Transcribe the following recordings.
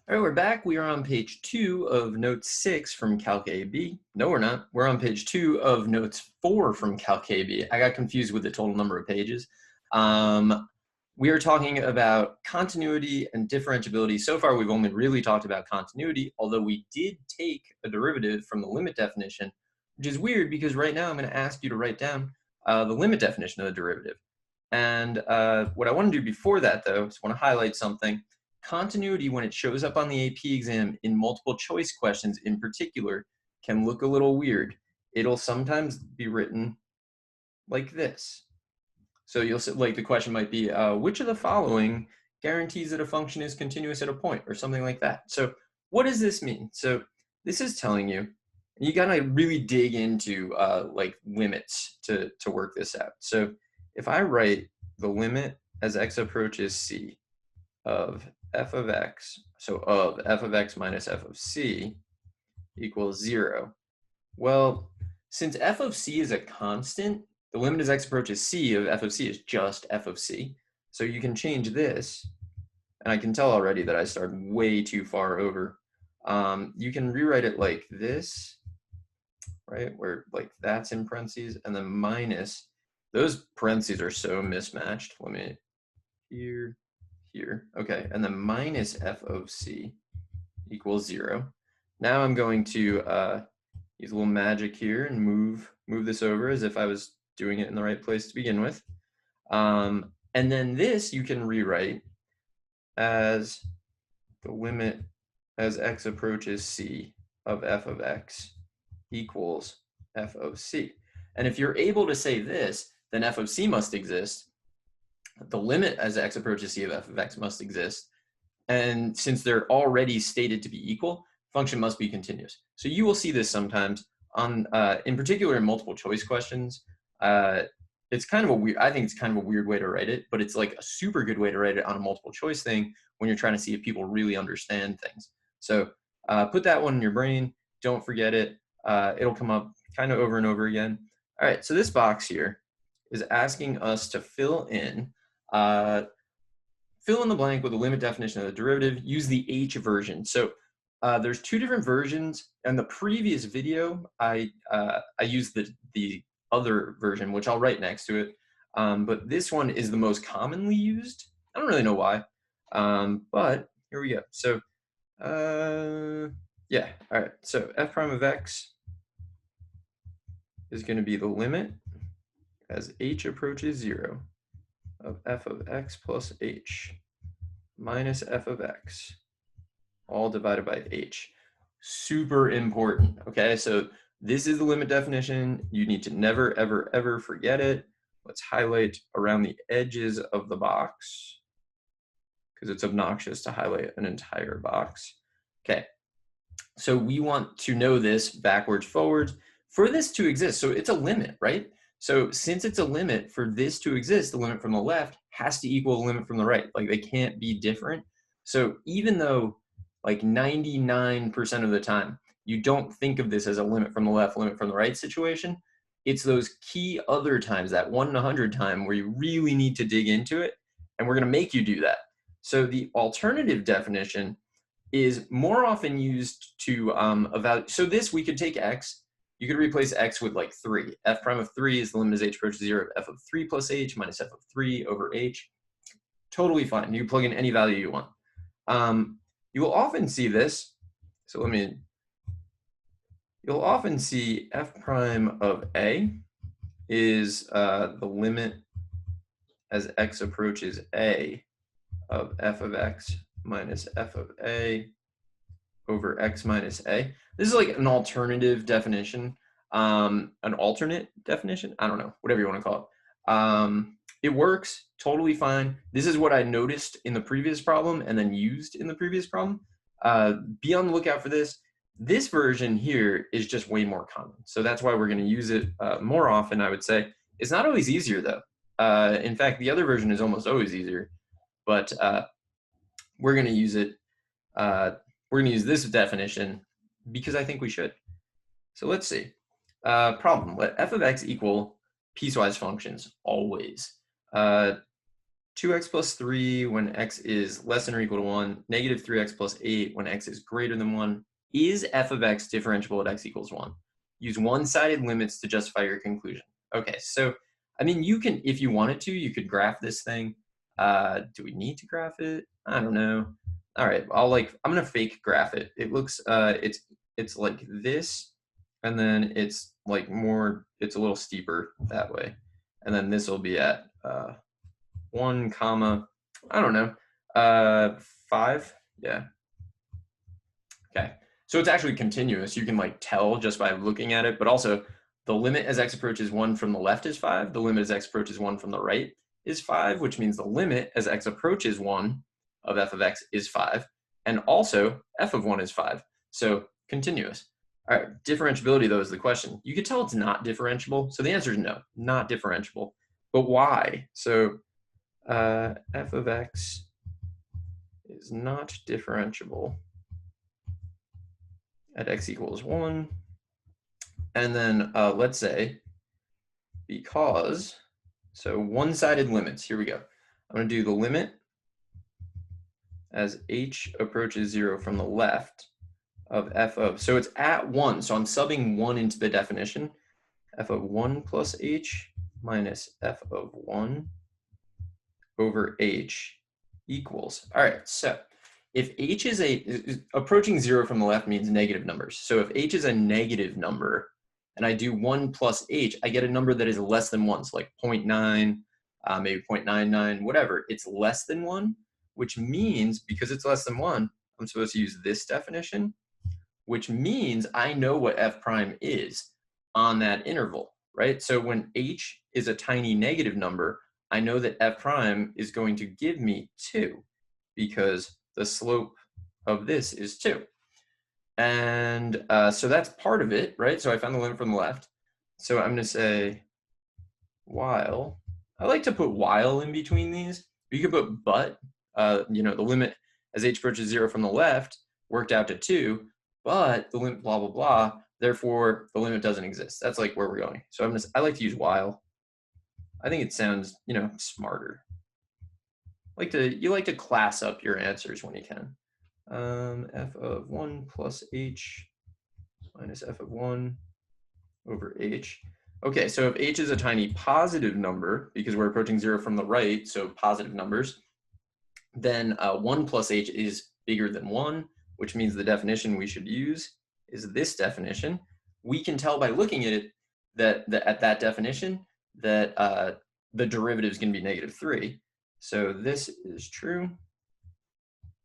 All right, we're back. We are on page 2 of note 6 from Calc AB. No, we're not. We're on page 2 of notes 4 from Calc AB. I got confused with the total number of pages. We are talking about continuity and differentiability. So far, we've only really talked about continuity, although we did take a derivative from the limit definition, which is weird because right now I'm going to ask you to write down the limit definition of the derivative. And what I want to do before that, though, is I want to highlight something. Continuity, when it shows up on the AP exam in multiple choice questions in particular, can look a little weird. It'll sometimes be written like this. So you'll see, like the question might be, which of the following guarantees that a function is continuous at a point, or something like that. So what does this mean? So this is telling you, you gotta really dig into like limits to work this out. So if I write the limit as x approaches c of f of x, so of f of x minus f of c equals 0. Well, since f of c is a constant, the limit as x approaches c of f of c is just f of c. So you can change this, and I can tell already that I started way too far over. You can rewrite it like this, right, where like that's in parentheses, and then minus, those parentheses are so mismatched. Let me, here, okay, and then minus f of c equals 0. Now I'm going to use a little magic here and move this over as if I was doing it in the right place to begin with. And then this you can rewrite as the limit as x approaches c of f of x equals f of c. And if you're able to say this, then f of c must exist. The limit as x approaches c of f of x must exist. And since they're already stated to be equal, function must be continuous. So you will see this sometimes on, in particular in multiple choice questions. It's kind of a weird, I think it's kind of a weird way to write it, but it's like a super good way to write it on a multiple choice thing when you're trying to see if people really understand things. So put that one in your brain, don't forget it. It'll come up kind of over and over again. All right, so this box here is asking us to fill in the blank with the limit definition of the derivative, use the H version. So there's two different versions. In the previous video, I used the other version, which I'll write next to it. But this one is the most commonly used. I don't really know why, but here we go. So yeah, all right. So f prime of x is going to be the limit as h approaches 0 of f of x plus h minus f of x, all divided by h. Super important, okay? So this is the limit definition. You need to never, ever, ever forget it. Let's highlight around the edges of the box because it's obnoxious to highlight an entire box. Okay, so we want to know this backwards, forwards, for this to exist. So it's a limit, right? So since it's a limit, for this to exist, the limit from the left has to equal the limit from the right. Like they can't be different. So even though like 99% of the time, you don't think of this as a limit from the left, limit from the right situation, it's those key other times, that 1 in 100 time where you really need to dig into it, and we're gonna make you do that. So the alternative definition is more often used to evaluate. So this, we could take x, you could replace x with like 3. F prime of 3 is the limit as h approaches 0 of f of 3 plus h minus f of 3 over h. Totally fine. You plug in any value you want. You will often see this. So you'll often see f prime of a is the limit as x approaches a of f of x minus f of a over x minus a. This is like an alternative definition, an alternate definition. I don't know, whatever you want to call it. It works totally fine. This is what I noticed in the previous problem and then used in the previous problem. Be on the lookout for this. This version here is just way more common. So that's why we're going to use it more often, I would say. It's not always easier, though. In fact, the other version is almost always easier. But we're going to use it. We're going to use this definition because I think we should. So let's see. Problem. Let f of x equal piecewise functions always. 2x plus 3 when x is less than or equal to 1, negative 3x plus 8 when x is greater than 1. Is f of x differentiable at x equals 1? Use one-sided limits to justify your conclusion. Okay, so, I mean, you can, if you wanted to, you could graph this thing. Do we need to graph it? I don't know. All right, I'm gonna fake graph it. It looks, it's like this, and then it's like more, it's a little steeper that way. And then this will be at 1 comma, I don't know, 5, yeah. Okay, so it's actually continuous. You can like tell just by looking at it, but also the limit as x approaches 1 from the left is 5. The limit as x approaches 1 from the right is 5, which means the limit as x approaches 1 of f of x is 5. And also f of 1 is 5. So continuous. All right, differentiability though is the question. You could tell it's not differentiable. So the answer is no, not differentiable. But why? So f of x is not differentiable at x equals 1. And then let's say because, so one-sided limits, here we go. I'm going to do the limit as h approaches 0 from the left of f of, so it's at 1, so I'm subbing 1 into the definition, f of 1 plus h minus f of 1 over h equals, all right, so if h is approaching 0 from the left means negative numbers. So if h is a negative number and I do 1 plus h, I get a number that is less than 1, so like 0.9, maybe 0.99, whatever. It's less than 1, which means because it's less than 1, I'm supposed to use this definition, which means I know what f prime is on that interval, right? So when h is a tiny negative number, I know that f prime is going to give me 2 because the slope of this is 2. And so that's part of it, right? So I found the limit from the left. So I'm going to say while. I like to put while in between these. You could put but, you know, the limit as h approaches 0 from the left worked out to 2, but the limit blah, blah, blah, therefore the limit doesn't exist. That's like where we're going. So I like to use while. I think it sounds, you know, smarter. You like to class up your answers when you can. F of 1 plus h minus f of 1 over h. Okay, so if h is a tiny positive number, because we're approaching 0 from the right, so positive numbers, then 1 plus h is bigger than 1, which means the definition we should use is this definition. We can tell by looking at it that at that definition that the derivative is going to be -3. So this is true,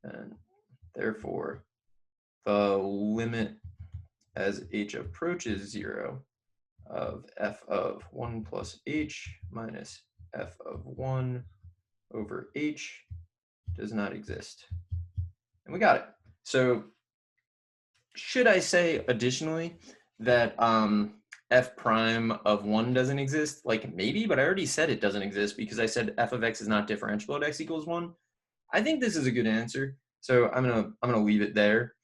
and therefore the limit as h approaches 0 of f of 1 plus h minus f of 1 over h does not exist. And we got it. So should I say additionally that f prime of 1 doesn't exist? Like maybe, but I already said it doesn't exist because I said f of x is not differentiable at x equals 1. I think this is a good answer. So I'm gonna leave it there.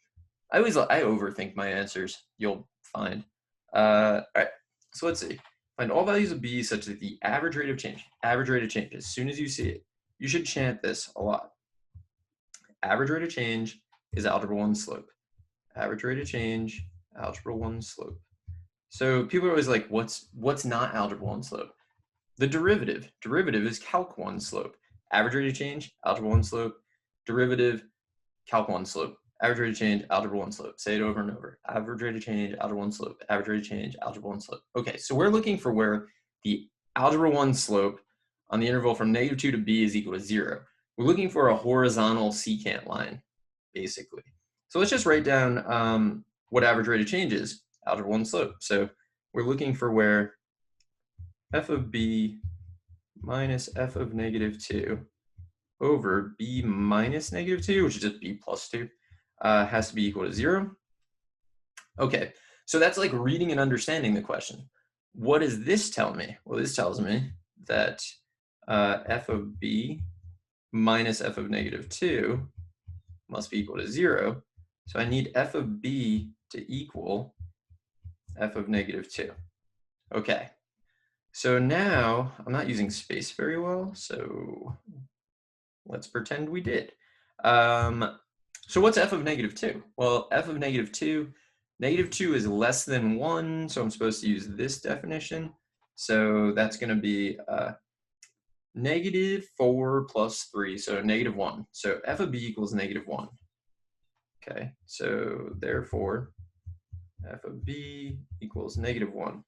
I overthink my answers, you'll find. All right, so let's see. Find all values of b such that the average rate of change, as soon as you see it, you should chant this a lot. Average rate of change is algebra 1 slope. Average rate of change, algebra 1 slope. So people are always like, what's not algebra 1 slope? The derivative. Derivative is calc 1 slope. Average rate of change, algebra 1 slope. Derivative, calc 1 slope. Average rate of change, algebra 1 slope. Say it over and over. Average rate of change, algebra 1 slope. Average rate of change, algebra 1 slope. Okay, so we're looking for where the algebra 1 slope on the interval from -2 to b is equal to 0. We're looking for a horizontal secant line, basically. So let's just write down what average rate of change is, algebra 1 slope. So we're looking for where f of b minus f of -2 over b minus -2, which is just b plus 2, has to be equal to 0. Okay, so that's like reading and understanding the question. What does this tell me? Well, this tells me that f of b minus f of -2 must be equal to 0. So I need f of b to equal f of -2. Okay, so now I'm not using space very well, so Let's pretend we did. So what's f of -2? Well, f of -2 is less than 1, so I'm supposed to use this definition. So that's going to be -4 plus 3, so -1. So f of b equals -1. Okay, so therefore f of b equals -1.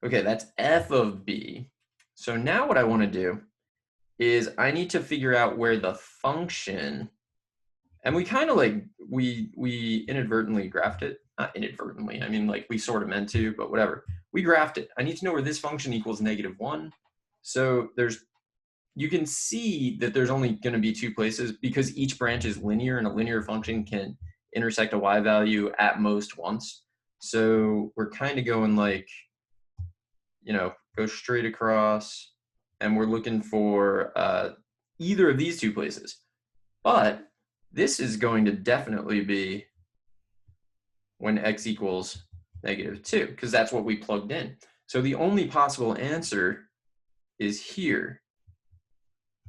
Okay, that's f of b. So now what I want to do is I need to figure out where the function, and we kind of like, we inadvertently graphed it. Not inadvertently, I mean like we sort of meant to, but whatever. We graphed it. I need to know where this function equals -1. So you can see that there's only going to be two places because each branch is linear and a linear function can intersect a y value at most once. So we're kind of going like, go straight across, and we're looking for either of these two places. But this is going to definitely be when x equals -2, because that's what we plugged in. So the only possible answer is here.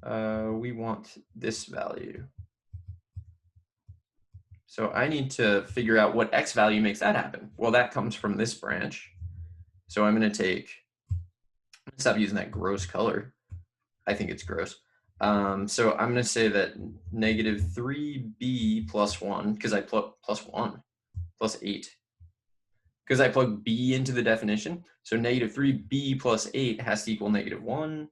We want this value. So I need to figure out what x value makes that happen. Well, that comes from this branch. So I'm going to stop using that gross color. I think it's gross. So I'm going to say that -3b plus 1, because I plug plus 1, plus 8. Because I plug b into the definition. So -3b plus 8 has to equal -1,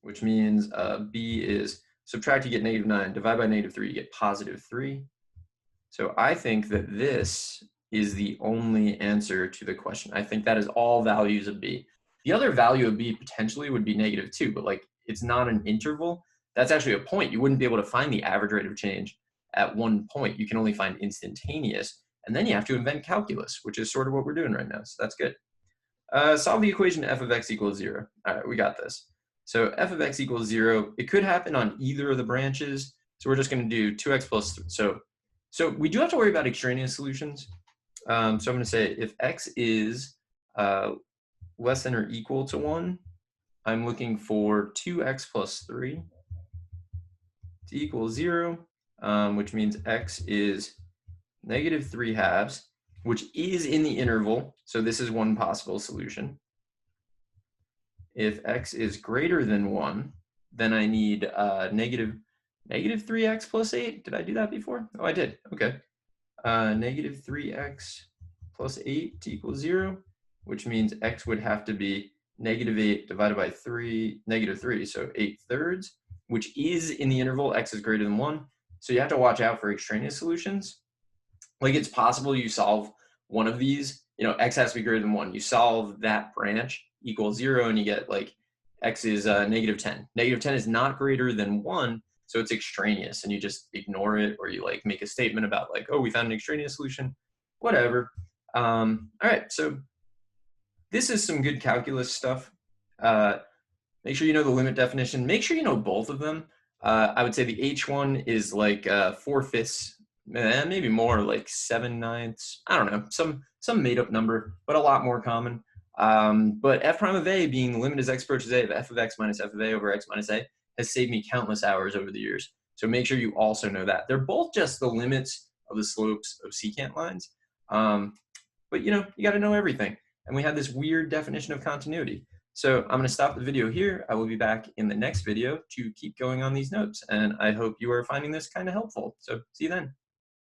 which means b is subtract, you get -9, divide by -3, you get +3. So I think that this is the only answer to the question. I think that is all values of b. The other value of b potentially would be -2, but like it's not an interval. That's actually a point. You wouldn't be able to find the average rate of change at one point. You can only find instantaneous. And then you have to invent calculus, which is sort of what we're doing right now. So that's good. Solve the equation f of x equals 0. All right, we got this. So f of x equals 0. It could happen on either of the branches. So we're just going to do 2x plus 3. So we do have to worry about extraneous solutions. So I'm going to say if x is less than or equal to 1, I'm looking for 2x plus 3 to equal 0, which means x is -3/2, which is in the interval. So this is one possible solution. If x is greater than 1, then I need -3x plus 8. Did I do that before? Oh, I did. Okay. -3x plus 8 to equal 0, which means x would have to be -8 divided by 3, -3, so 8/3, which is in the interval x is greater than 1. So you have to watch out for extraneous solutions. Like it's possible you solve one of these, x has to be greater than 1. You solve that branch equals 0 and you get like x is -10. -10 is not greater than 1, so it's extraneous and you just ignore it, or you like make a statement about like, oh, we found an extraneous solution, whatever. All right, so this is some good calculus stuff. Make sure you know the limit definition. Make sure you know both of them. I would say the H one is like 4/5, maybe more, like 7/9. I don't know, some made up number, but a lot more common. But f prime of a, being the limit as x approaches a of f of x minus f of a over x minus a, has saved me countless hours over the years. So make sure you also know that. They're both just the limits of the slopes of secant lines. But you got to know everything. And we have this weird definition of continuity. So I'm going to stop the video here. I will be back in the next video to keep going on these notes. And I hope you are finding this kind of helpful. So see you then.